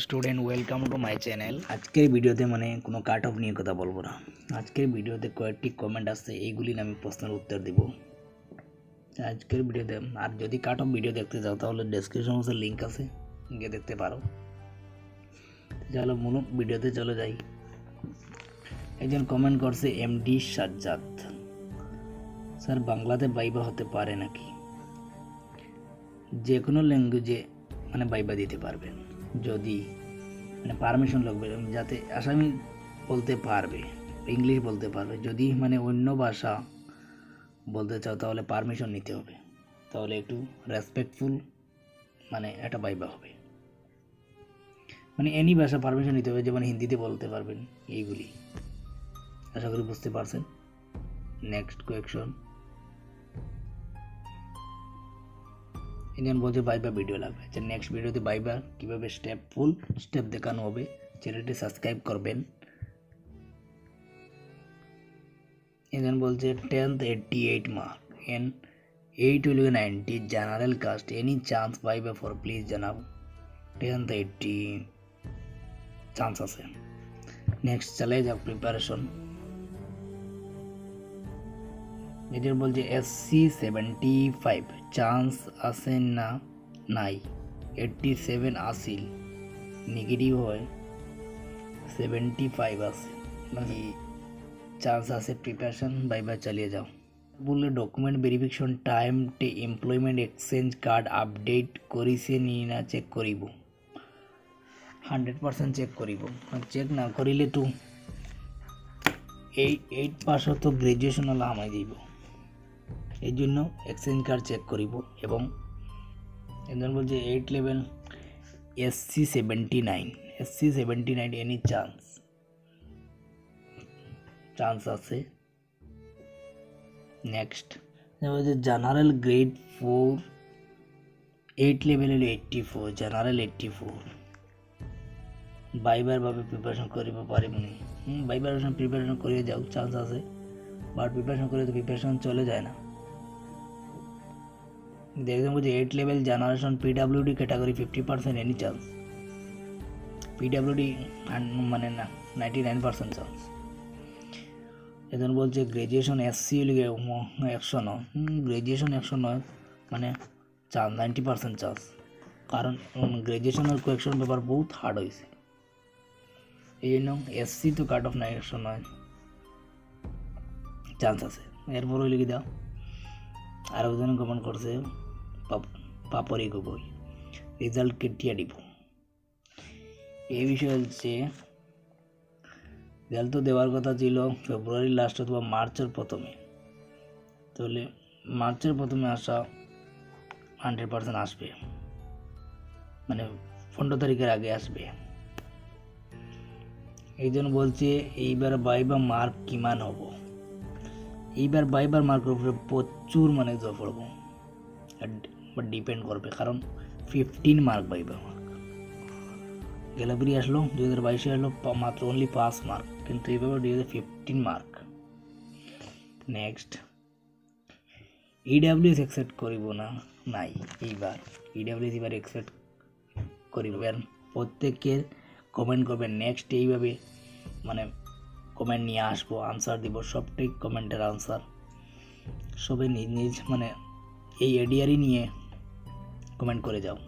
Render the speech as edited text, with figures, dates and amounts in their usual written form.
Student welcome to my channel. আজকের ভিডিওতে কোনো কাট অফ নিয়ে কথা বলবো না। আজকের ভিডিওতে কয়েকটি কমেন্ট আসছে, এইগুলি আমি প্রশ্নের উত্তর দিব আজকের ভিডিওতে। আর যদি কাট অফ ভিডিও দেখতে চাও তাহলে ডেসক্রিপশন বক্সে লিঙ্ক আছে, গিয়ে দেখতে পারো। চলো মূল ভিডিওতে চলে যাই। একজন কমেন্ট করছে এমডি সাজ্জাদ, স্যার বাংলাতে বাইবা হতে পারে নাকি? যে কোনো ল্যাঙ্গুয়েজে বাইবা দিতে পারবেন, যদি পারমিশন লাগবে, যাতে আসামি বলতে পারবে, ইংলিশ বলতে পারবে। যদি অন্য ভাষা বলতে চাও তাহলে পারমিশন নিতে হবে, তাহলে একটু রেসপেক্টফুল একটা বাইবা হবে। এনি ভাষা পারমিশন নিতে হবে, যেমন হিন্দিতে বলতে পারবেন। এইগুলি আশা করি বুঝতে পারছেন। নেক্সট কোয়েকশন, ইন্ডিয়ান বলছে বাইবা ভিডিও লাগবে। আচ্ছা, নেক্সট ভিডিওতে বাইবা কীভাবে ফুল স্টেপ দেখানো হবে, চ্যানেলটি সাবস্ক্রাইব করবেন। ইন্ডিয়ান বলছে 10th 88 mark and 8 will be 90 general caste, any chance বাইবা ফর প্লিজ জানাও। 10th 80 চান্স আছে। নেক্সট চলে যাও প্রিপারেশন। এদের বলছে এসসি 75 চান্স আছে না নাই, 87 আসিল, নেগেটিভ হয় 75 আছে, চান্স আছে। প্রিপারেশন বাইবা চালিয়ে যাও। বললে ডকুমেন্ট ভেরিফিকেশন টাইম টে এমপ্লয়মেন্ট এক্সচেঞ্জ কার্ড আপডেট করিছে নি না চেক করিব। 100% চেক করিব, চেক না করিলে তো 8 পাস তো গ্রাজুয়েশন হলে আমায় দিব। এই জন্য এক্সচেঞ্জ কার্ড চেক করিব। এবং একজন বলছে 8 লেভেল এসসি 79 এনি চান্স আছে। নেক্সট বলছে জেনারেল গ্রেড 4 8 লেভেল 84, জেনারেল 84। বাইবার ভাবে প্রিপারেশন করিব পারিবনি। বাইবার প্রিপারেশন করিয়ে যাও, চান্স আছে। বাট প্রিপারেশন করে তো প্রিপারেশন চলে যায় না। দেখবেন বলছে 8 level generation PWD category 50% any chance. PWD না 99% চান্স। এখন বলছে গ্রাজুয়েশন এসসি লিগে 109, গ্রাজুয়েশন 109 চান্স 90% চান্স। কারণ গ্রাজুয়েশনের কোয়েকশন পেপার বহুত হার্ড হয়েছে, এই জন্য এসসি তো কাট অফ 109 চান্স আছে। এরপর লিখে দাও। আর একজন কমেন্ট করছে পাপড়ি গগৈ, রেজাল্ট কেটিয়া দিব। এই বিষয়ে হচ্ছে রেজাল্ট তো দেওয়ার কথা ছিল ফেব্রুয়ারির লাস্ট অথবা মার্চের প্রথমে, তাহলে মার্চের প্রথমে আসা 100% আসবে, 15 তারিখের আগে আসবে। এই জন্য বলছে এইবার বাইবা মার্ক কিমান হব। এইবার বাইবার মার্কের উপরে প্রচুর জব পড়ব, ডিপেন্ড করবে। কারণ 15 মার্ক বাইবা মার্ক। গ্যালাবরি আসলো 2022 আসলো মাত্র অনলি 5 মার্ক, কিন্তু এইভাবে 15 মার্ক। নেক্সট ইডাব্লিউএস এক্সেপ্ট করিব না নাই, এইবার ইডাব্লিউএস এবার এক্সেপ্ট করিব। প্রত্যেকের কমেন্ট করবেন। নেক্সট এইভাবে কমেন্ট নিয়ে আসবো, আনসার দিব সবটাই কমেন্টের আনসার। সবাই নিজ নিজ এই এডিআরই নিয়ে কমেন্ট করে যাও।